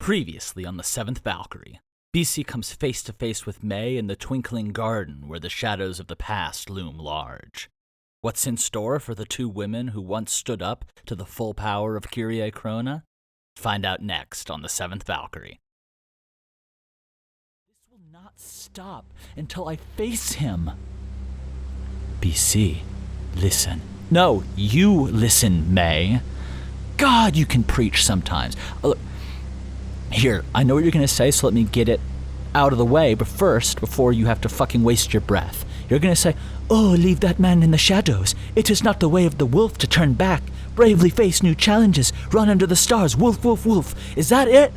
Previously on the Seventh Valkyrie, BC comes face to face with May in the twinkling garden where the shadows of the past loom large. What's in store for the two women who once stood up to the full power of Kyrie Krona? Find out next on the Seventh Valkyrie. This will not stop until I face him. BC, listen. No, you listen, May. God, you can preach sometimes. Look, here, I know what you're going to say, so let me get it out of the way. But first, before you have to fucking waste your breath, you're going to say, "Oh, leave that man in the shadows. It is not the way of the wolf to turn back. Bravely face new challenges. Run under the stars. Wolf, wolf, wolf." Is that it?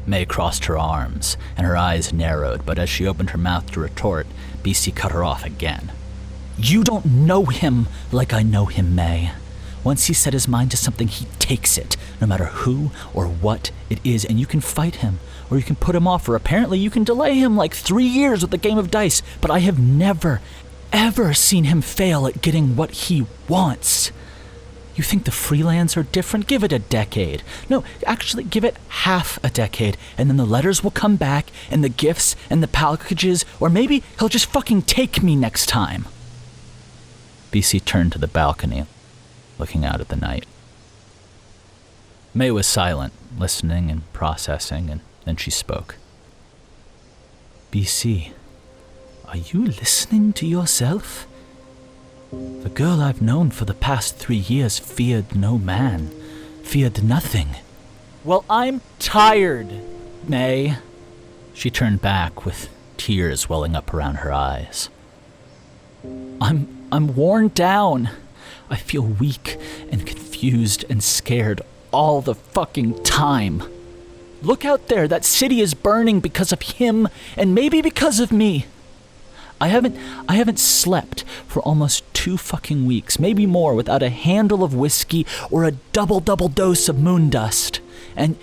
May crossed her arms, and her eyes narrowed, but as she opened her mouth to retort, BC cut her off again. You don't know him like I know him, May. Once he set his mind to something, he takes it, no matter who or what it is, and you can fight him, or you can put him off, or apparently you can delay him like 3 years with a game of dice, but I have never, ever seen him fail at getting what he wants. You think the freelance are different? Give it a decade. No, actually give it half a decade, and then the letters will come back, and the gifts, and the packages, or maybe he'll just fucking take me next time. BC turned to the balcony, looking out at the night. May was silent, listening and processing, and then she spoke. BC, are you listening to yourself? The girl I've known for the past 3 years feared no man, feared nothing. Well, I'm tired, May. She turned back with tears welling up around her eyes. I'm worn down. I feel weak and confused and scared all the fucking time. Look out there, that city is burning because of him and maybe because of me. I haven't slept for almost 2 fucking weeks, maybe more, without a handle of whiskey or a double dose of moon dust. And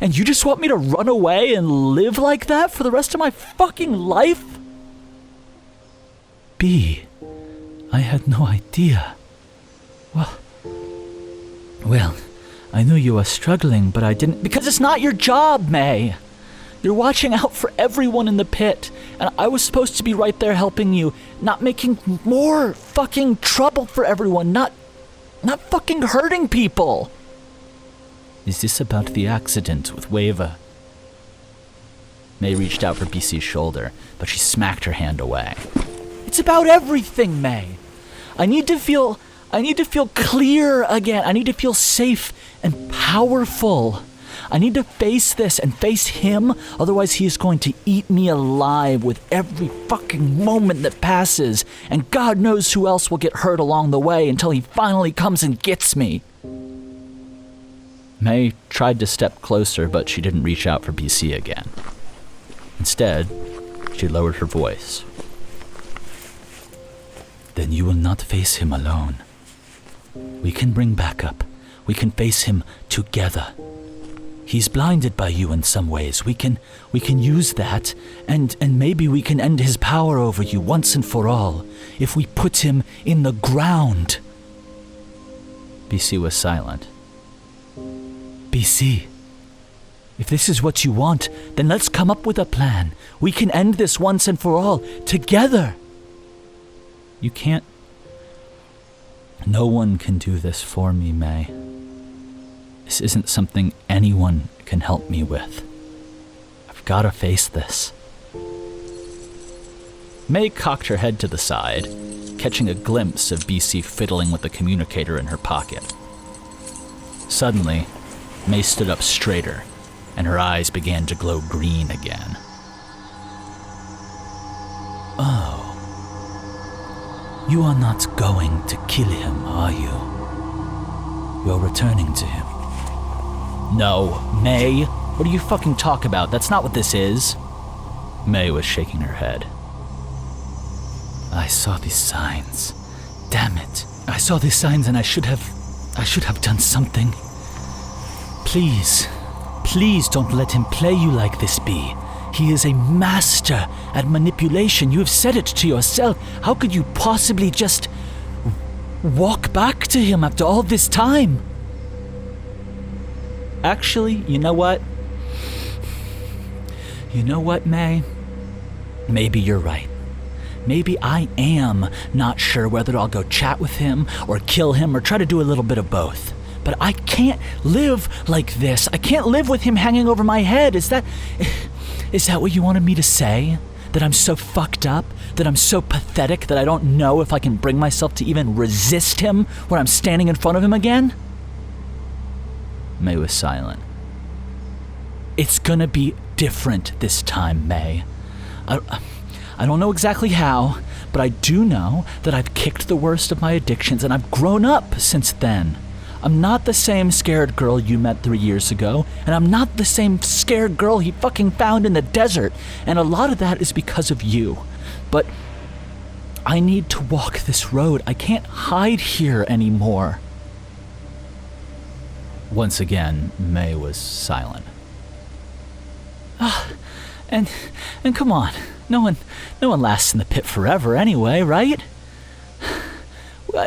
you just want me to run away and live like that for the rest of my fucking life? B, I had no idea. Well, I knew you were struggling, but I didn't... Because it's not your job, May. You're watching out for everyone in the pit, and I was supposed to be right there helping you, not making more fucking trouble for everyone, not fucking hurting people. Is this about the accident with Wava? May reached out for BC's shoulder, but she smacked her hand away. It's about everything, May. I need to feel clear again. I need to feel safe and powerful. I need to face this and face him, otherwise he is going to eat me alive with every fucking moment that passes, and God knows who else will get hurt along the way until he finally comes and gets me. May tried to step closer, but she didn't reach out for BC again. Instead, she lowered her voice. Then you will not face him alone. We can bring backup. We can face him together. He's blinded by you in some ways. We can use that, and maybe we can end his power over you once and for all, if we put him in the ground. BC was silent. BC, if this is what you want, then let's come up with a plan. We can end this once and for all, together. You can't... No one can do this for me, May. This isn't something anyone can help me with. I've got to face this. May cocked her head to the side, catching a glimpse of BC fiddling with the communicator in her pocket. Suddenly, May stood up straighter, and her eyes began to glow green again. Oh. You are not going to kill him, are you? You're returning to him. No, May. What do you fucking talk about? That's not what this is. May was shaking her head. I saw these signs. Damn it. I saw these signs and I should have done something. Please don't let him play you like this, B. He is a master at manipulation. You have said it to yourself. How could you possibly just walk back to him after all this time? Actually, you know what? You know what, May? Maybe you're right. Maybe I am not sure whether I'll go chat with him or kill him or try to do a little bit of both. But I can't live like this. I can't live with him hanging over my head. Is that what you wanted me to say? That I'm so fucked up? That I'm so pathetic that I don't know if I can bring myself to even resist him when I'm standing in front of him again? May was silent. It's gonna be different this time, May. I don't know exactly how, but I do know that I've kicked the worst of my addictions and I've grown up since then. I'm not the same scared girl you met 3 years ago, and I'm not the same scared girl he fucking found in the desert, and a lot of that is because of you. But I need to walk this road. I can't hide here anymore. Once again, May was silent. And come on, no one lasts in the pit forever anyway, right?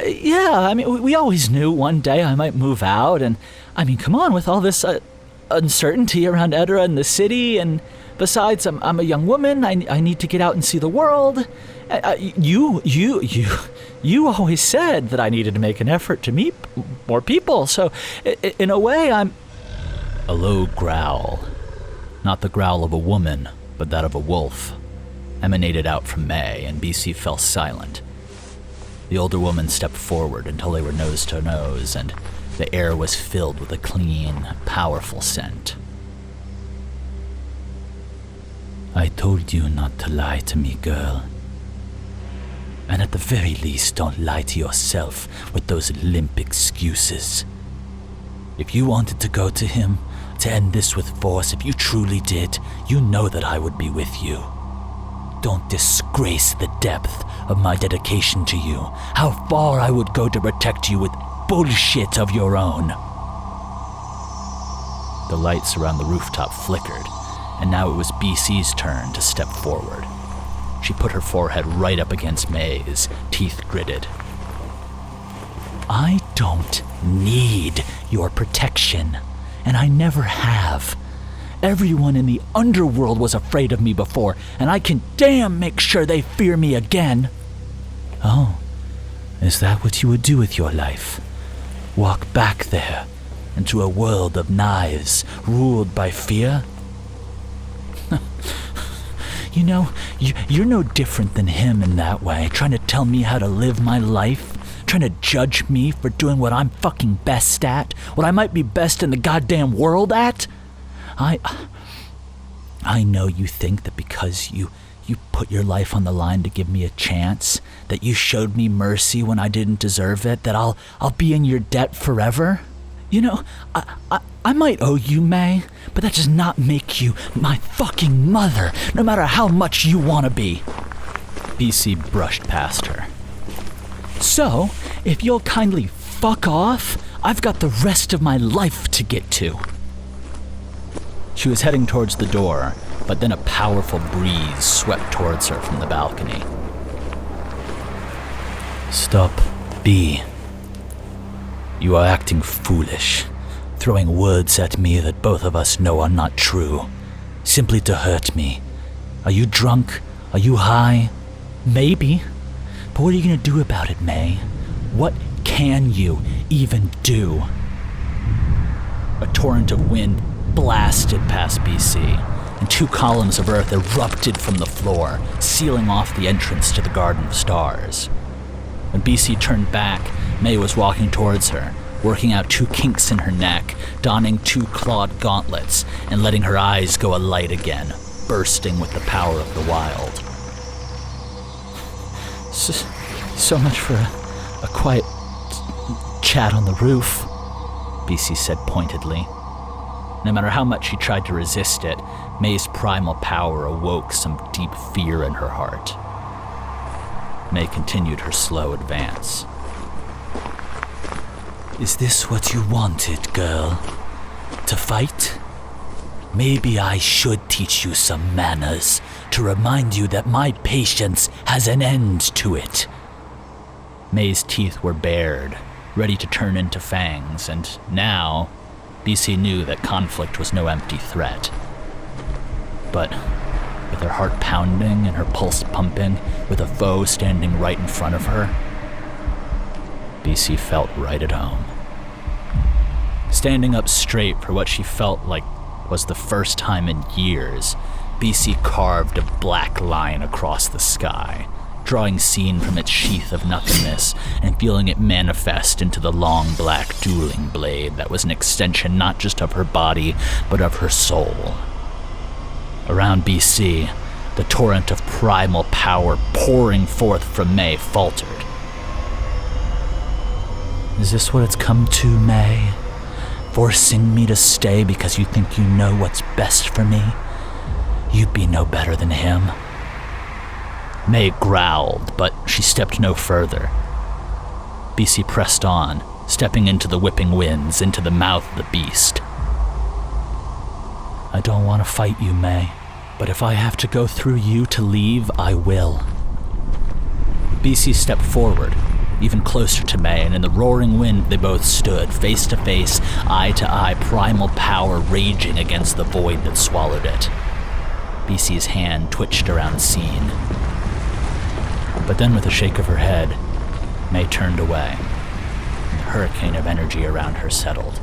Yeah, I mean, we always knew one day I might move out, and I mean, come on, with all this uncertainty around Edra and the city, and besides, I'm a young woman. I need to get out and see the world. You always said that I needed to make an effort to meet more people. So, in a way, I'm. A low growl, not the growl of a woman, but that of a wolf, emanated out from May, and BC fell silent. The older woman stepped forward until they were nose to nose, and the air was filled with a clean, powerful scent. I told you not to lie to me, girl. And at the very least, don't lie to yourself with those limp excuses. If you wanted to go to him, to end this with force, if you truly did, you know that I would be with you. Don't disgrace the depth of my dedication to you, how far I would go to protect you with bullshit of your own. The lights around the rooftop flickered, and now it was BC's turn to step forward. She put her forehead right up against May's, teeth gritted. I don't need your protection, and I never have. Everyone in the underworld was afraid of me before, and I can damn make sure they fear me again. Oh, is that what you would do with your life? Walk back there, into a world of knives, ruled by fear? You know, you're no different than him in that way, trying to tell me how to live my life, trying to judge me for doing what I'm fucking best at, what I might be best in the goddamn world at. I know you think that because you put your life on the line to give me a chance, that you showed me mercy when I didn't deserve it, that I'll be in your debt forever. You know, I might owe you, May, but that does not make you my fucking mother, no matter how much you want to be. BC brushed past her. So, if you'll kindly fuck off, I've got the rest of my life to get to. She was heading towards the door, but then a powerful breeze swept towards her from the balcony. Stop, B. You are acting foolish, throwing words at me that both of us know are not true, simply to hurt me. Are you drunk? Are you high? Maybe. But what are you going to do about it, May? What can you even do? A torrent of wind blasted past BC, and 2 columns of earth erupted from the floor, sealing off the entrance to the Garden of Stars. When BC turned back, May was walking towards her, working out 2 kinks in her neck, donning 2 clawed gauntlets, and letting her eyes go alight again, bursting with the power of the wild. So much for a quiet chat on the roof, BC said pointedly. No matter how much she tried to resist it, May's primal power awoke some deep fear in her heart. May continued her slow advance. Is this what you wanted, girl? To fight? Maybe I should teach you some manners to remind you that my patience has an end to it. May's teeth were bared, ready to turn into fangs, and now BC knew that conflict was no empty threat. But with her heart pounding and her pulse pumping, with a foe standing right in front of her, BC felt right at home. Standing up straight for what she felt like was the first time in years, BC carved a black line across the sky, drawing scene from its sheath of nothingness and feeling it manifest into the long black dueling blade that was an extension not just of her body, but of her soul. Around BC, the torrent of primal power pouring forth from May faltered. Is this what it's come to, May? Forcing me to stay because you think you know what's best for me? You'd be no better than him. May growled, but she stepped no further. BC pressed on, stepping into the whipping winds, into the mouth of the beast. I don't want to fight you, May, but if I have to go through you to leave, I will. BC stepped forward, even closer to May, and in the roaring wind they both stood, face to face, eye to eye, primal power raging against the void that swallowed it. BC's hand twitched around the scene. But then with a shake of her head, May turned away, and the hurricane of energy around her settled.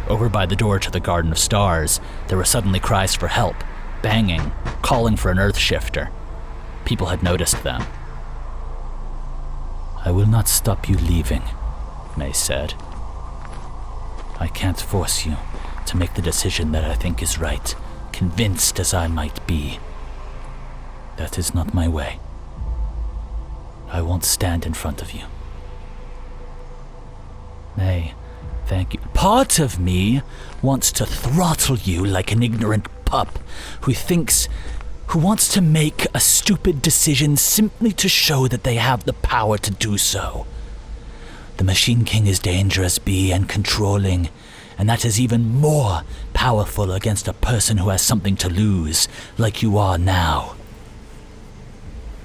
Over by the door to the Garden of Stars, there were suddenly cries for help, banging, calling for an earth shifter. People had noticed them. I will not stop you leaving, May said. I can't force you to make the decision that I think is right, convinced as I might be. That is not my way. I won't stand in front of you. May, thank you. Part of me wants to throttle you like an ignorant pup who wants to make a stupid decision simply to show that they have the power to do so. The Machine King is dangerous, B, and controlling, and that is even more powerful against a person who has something to lose, like you are now.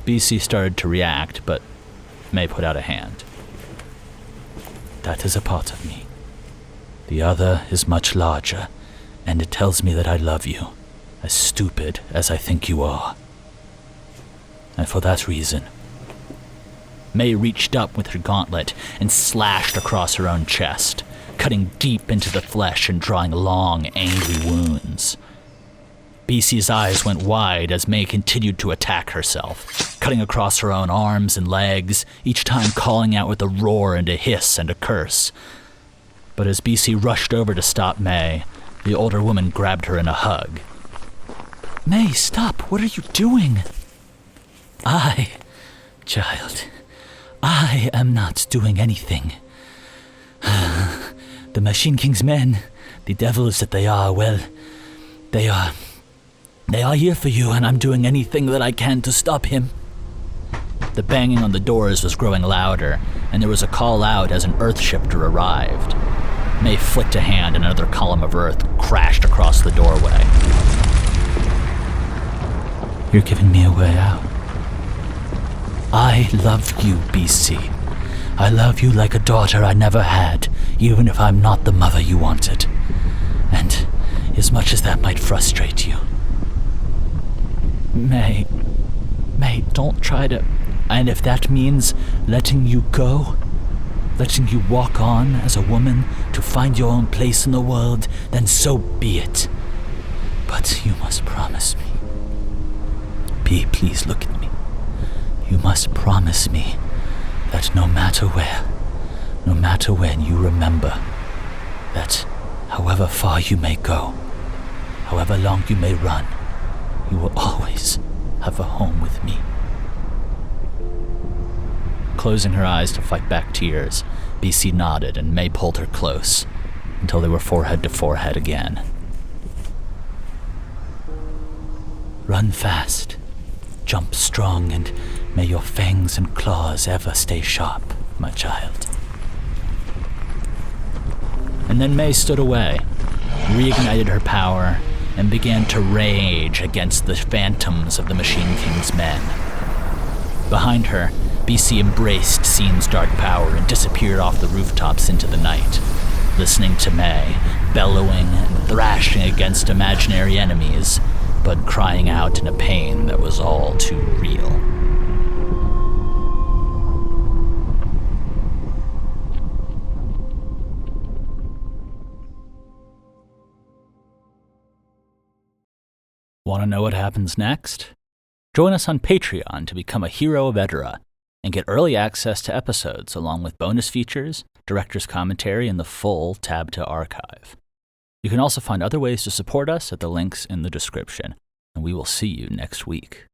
BC started to react, but May put out a hand. That is a part of me. The other is much larger, and it tells me that I love you, as stupid as I think you are. And for that reason, May reached up with her gauntlet and slashed across her own chest, cutting deep into the flesh and drawing long, angry wounds. BC's eyes went wide as May continued to attack herself, cutting across her own arms and legs, each time calling out with a roar and a hiss and a curse. But as BC rushed over to stop May, the older woman grabbed her in a hug. May, stop! What are you doing? Child, I am not doing anything. The Machine King's men, the devils that they are, well, they are here for you, and I'm doing anything that I can to stop him. The banging on the doors was growing louder, and there was a call out as an earth shifter arrived. May flicked a hand, and another column of earth crashed across the doorway. You're giving me a way out. I love you, BC. I love you like a daughter I never had, even if I'm not the mother you wanted. And as much as that might frustrate you. May, don't try to... And if that means letting you go, letting you walk on as a woman to find your own place in the world, then so be it. But you must promise me. B, please look at me. You must promise me that no matter where, no matter when, you remember that however far you may go, however long you may run, you will always have a home with me. Closing her eyes to fight back tears, BC nodded and May pulled her close until they were forehead to forehead again. Run fast, jump strong, and may your fangs and claws ever stay sharp, my child. And then May stood away, reignited her power, and began to rage against the phantoms of the Machine King's men. Behind her, BC embraced Scene's dark power and disappeared off the rooftops into the night. listening to May, bellowing and thrashing against imaginary enemies, but crying out in a pain that was all too real. Want to know what happens next? Join us on Patreon to become a hero of Edera and get early access to episodes along with bonus features, director's commentary, and the full Tab to Archive. You can also find other ways to support us at the links in the description, and we will see you next week.